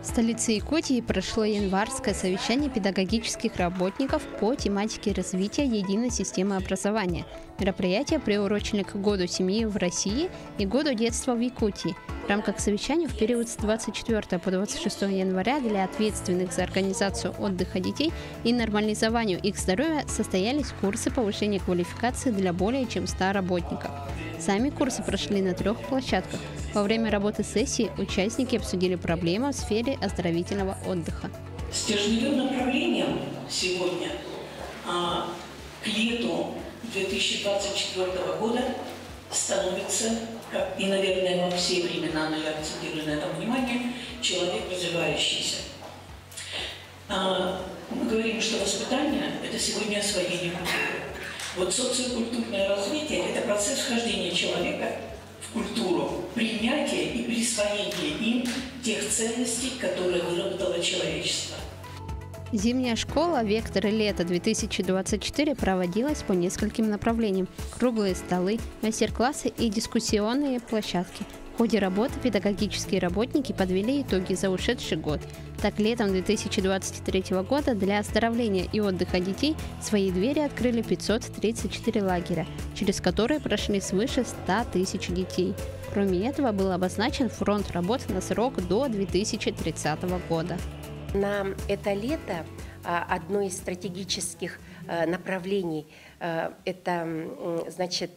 В столице Якутии прошло январское совещание педагогических работников по тематике развития единой системы образования. Мероприятие приурочено к Году семьи в России и Году детства в Якутии. В рамках совещания в период с 24 по 26 января для ответственных за организацию отдыха детей и нормализованию их здоровья состоялись курсы повышения квалификации для более чем 100 работников. Сами курсы прошли на 3 площадках. Во время работы сессии участники обсудили проблемы в сфере оздоровительного отдыха. Стержневым направлением сегодня к лету 2024 года становится, как и, наверное, во все времена, но я акцентирую на этом внимание, человек развивающийся. Мы говорим, что воспитание – это сегодня освоение культуры. Вот социокультурное развитие – это процесс вхождения человека в культуру, принятие и присвоение им тех ценностей, которые выработало человечество. Зимняя школа «Векторы лета-2024» проводилась по нескольким направлениям – круглые столы, мастер-классы и дискуссионные площадки. В ходе работы педагогические работники подвели итоги за ушедший год. Так, летом 2023 года для оздоровления и отдыха детей свои двери открыли 534 лагеря, через которые прошли свыше 100 тысяч детей. Кроме этого, был обозначен фронт работ на срок до 2030 года. На это лето одно из стратегических направлений – это, значит,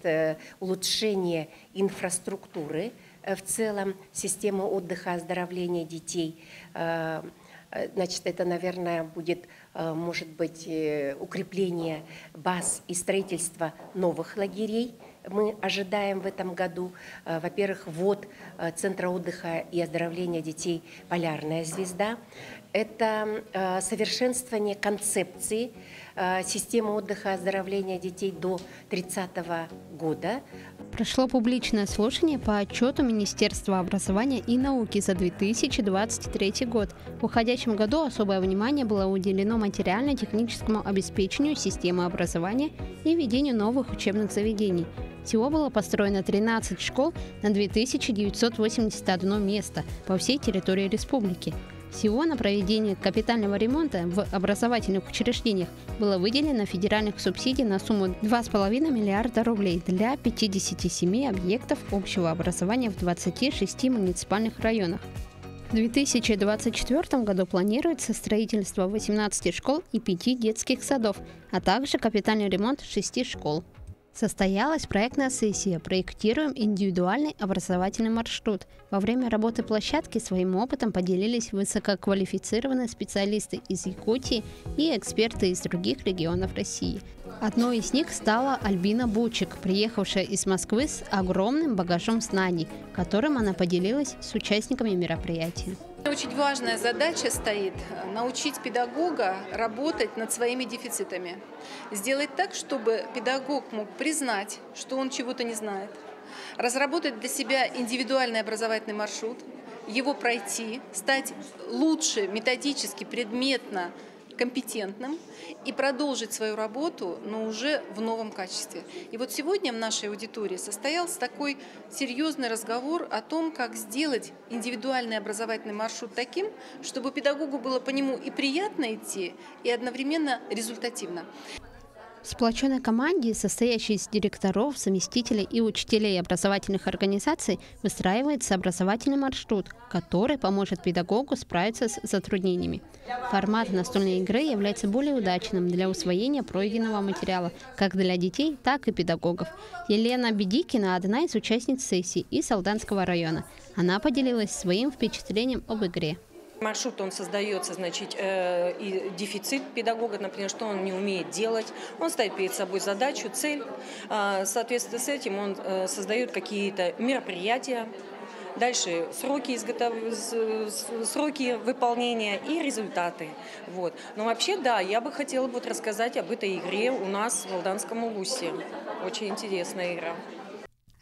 улучшение инфраструктуры в целом, системы отдыха, оздоровления детей. Значит, это, наверное, будет, может быть, укрепление баз и строительство новых лагерей. Мы ожидаем в этом году, во-первых, ввод Центра отдыха и оздоровления детей «Полярная звезда». Это совершенствование концепции системы отдыха и оздоровления детей до 30 года. Прошло публичное слушание по отчету Министерства образования и науки за 2023 год. В уходящем году особое внимание было уделено материально-техническому обеспечению системы образования и ведению новых учебных заведений. Всего было построено 13 школ на 2981 место по всей территории республики. Всего на проведение капитального ремонта в образовательных учреждениях было выделено федеральных субсидий на сумму 2,5 миллиарда рублей для 57 объектов общего образования в 26 муниципальных районах. В 2024 году планируется строительство 18 школ и 5 детских садов, а также капитальный ремонт 6 школ. Состоялась проектная сессия «Проектируем индивидуальный образовательный маршрут». Во время работы площадки своим опытом поделились высококвалифицированные специалисты из Якутии и эксперты из других регионов России. Одной из них стала Альбина Бучик, приехавшая из Москвы с огромным багажом знаний, которым она поделилась с участниками мероприятия. Очень важная задача стоит – научить педагога работать над своими дефицитами. Сделать так, чтобы педагог мог признать, что он чего-то не знает, разработать для себя индивидуальный образовательный маршрут, его пройти, стать лучше методически, предметно компетентным и продолжить свою работу, но уже в новом качестве. И вот сегодня в нашей аудитории состоялся такой серьезный разговор о том, как сделать индивидуальный образовательный маршрут таким, чтобы педагогу было по нему и приятно идти, и одновременно результативно. В сплоченной команде, состоящей из директоров, заместителей и учителей образовательных организаций, выстраивается образовательный маршрут, который поможет педагогу справиться с затруднениями. Формат настольной игры является более удачным для усвоения пройденного материала как для детей, так и педагогов. Елена Бедикина – одна из участниц сессии из Алданского района. Она поделилась своим впечатлением об игре. Маршрут, он создается, значит, и дефицит педагога, например, что он не умеет делать. Он ставит перед собой задачу, цель. Соответственно, с этим он создает какие-то мероприятия. Дальше сроки выполнения и результаты. Вот. Но вообще, да, я бы хотела рассказать об этой игре у нас в Алданском улусе. Очень интересная игра.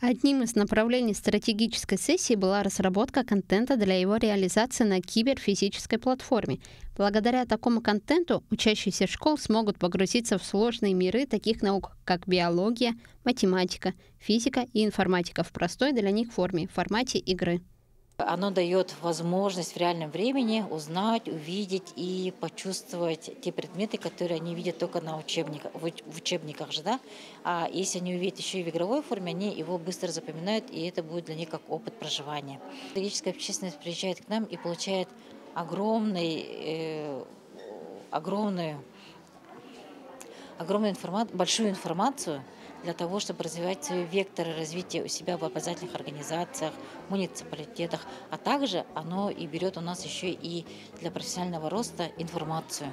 Одним из направлений стратегической сессии была разработка контента для его реализации на киберфизической платформе. Благодаря такому контенту учащиеся школ смогут погрузиться в сложные миры таких наук, как биология, математика, физика и информатика в простой для них форме, в формате игры. Оно дает возможность в реальном времени узнать, увидеть и почувствовать те предметы, которые они видят только на учебниках, в учебниках же, да? А если они увидят еще и в игровой форме, они его быстро запоминают, и это будет для них как опыт проживания. Педагогическая общественность приезжает к нам и получает большую информацию для того, чтобы развивать свои векторы развития у себя в образовательных организациях, муниципалитетах, а также оно и берет у нас еще и для профессионального роста информацию.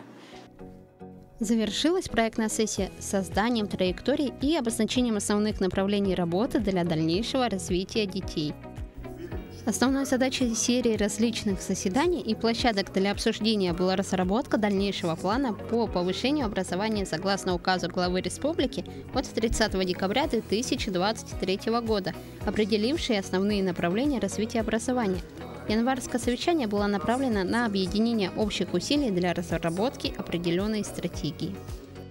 Завершилась проектная сессия созданием траекторий и обозначением основных направлений работы для дальнейшего развития детей. Основной задачей серии различных заседаний и площадок для обсуждения была разработка дальнейшего плана по повышению образования согласно указу главы республики от 30 декабря 2023 года, определивший основные направления развития образования. Январское совещание было направлено на объединение общих усилий для разработки определенной стратегии.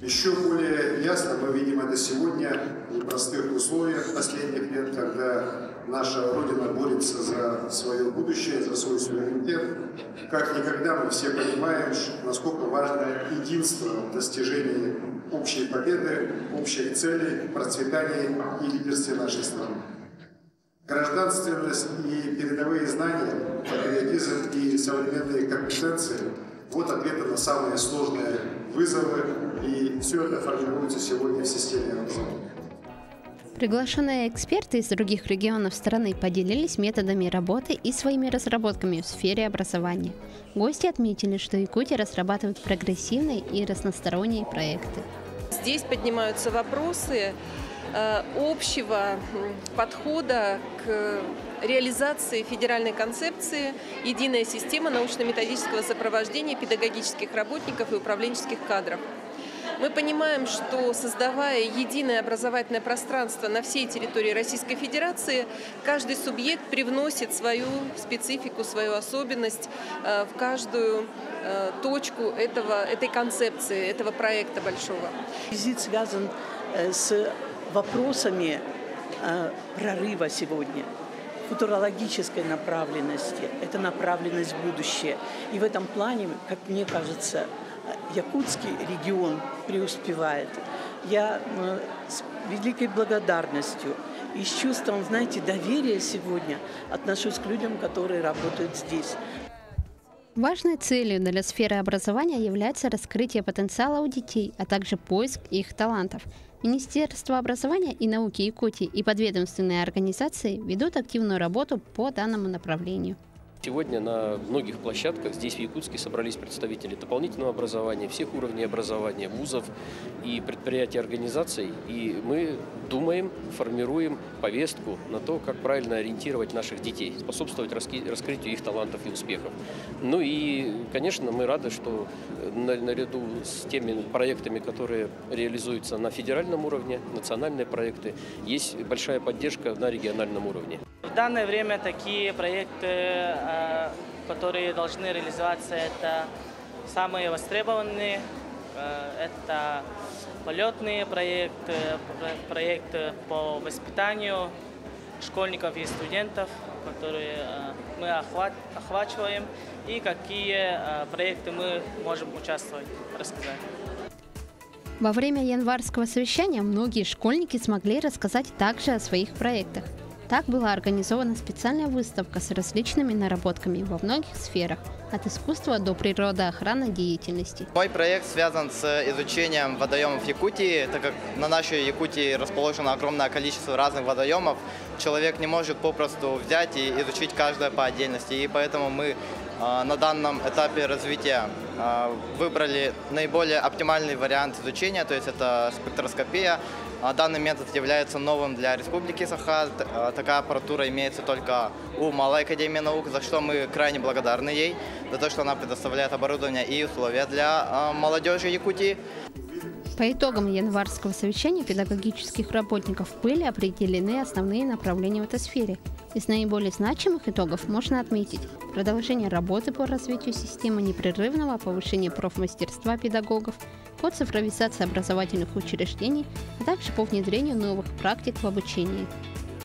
Еще более ясно мы видим это сегодня в непростых условиях последних лет, когда наша Родина борется за свое будущее, за свой суверенитет. Как никогда мы все понимаем, насколько важно единство в достижении общей победы, общих целей, процветания и лидерстве нашей страны. Гражданственность и передовые знания, патриотизм и современные компетенции – вот ответы на самые сложные вызовы, и все это формируется сегодня в системе образования. Приглашенные эксперты из других регионов страны поделились методами работы и своими разработками в сфере образования. Гости отметили, что Якутия разрабатывает прогрессивные и разносторонние проекты. Здесь поднимаются вопросы общего подхода к реализации федеральной концепции «Единая система научно-методического сопровождения педагогических работников и управленческих кадров». Мы понимаем, что создавая единое образовательное пространство на всей территории Российской Федерации, каждый субъект привносит свою специфику, свою особенность в каждую точку этой концепции, этого проекта большого. Визит связан с вопросами прорыва сегодня, футурологической направленности. Это направленность в будущее. И в этом плане, как мне кажется, Якутский регион преуспевает. Я с великой благодарностью и с чувством, знаете, доверия сегодня отношусь к людям, которые работают здесь. Важной целью для сферы образования является раскрытие потенциала у детей, а также поиск их талантов. Министерство образования и науки Якутии и подведомственные организации ведут активную работу по данному направлению. Сегодня на многих площадках здесь, в Якутске, собрались представители дополнительного образования, всех уровней образования, вузов и предприятий, организаций. И мы думаем, формируем повестку на то, как правильно ориентировать наших детей, способствовать раскрытию их талантов и успехов. Ну и, конечно, мы рады, что наряду с теми проектами, которые реализуются на федеральном уровне, национальные проекты, есть большая поддержка на региональном уровне. В данное время такие проекты, которые должны реализоваться, это самые востребованные, это полетные проекты, проекты по воспитанию школьников и студентов, которые мы охватываем, и какие проекты мы можем участвовать, рассказать. Во время январского совещания многие школьники смогли рассказать также о своих проектах. Так была организована специальная выставка с различными наработками во многих сферах, от искусства до природоохранной деятельности. Мой проект связан с изучением водоемов Якутии, так как на нашей Якутии расположено огромное количество разных водоемов. Человек не может попросту взять и изучить каждое по отдельности, и поэтому мы на данном этапе развития выбрали наиболее оптимальный вариант изучения, то есть это спектроскопия. Данный метод является новым для Республики Саха. Такая аппаратура имеется только у Малой академии наук, за что мы крайне благодарны ей, за то, что она предоставляет оборудование и условия для молодежи Якутии. По итогам январского совещания педагогических работников были определены основные направления в этой сфере. Из наиболее значимых итогов можно отметить продолжение работы по развитию системы непрерывного повышения профмастерства педагогов, по цифровизации образовательных учреждений, а также по внедрению новых практик в обучении.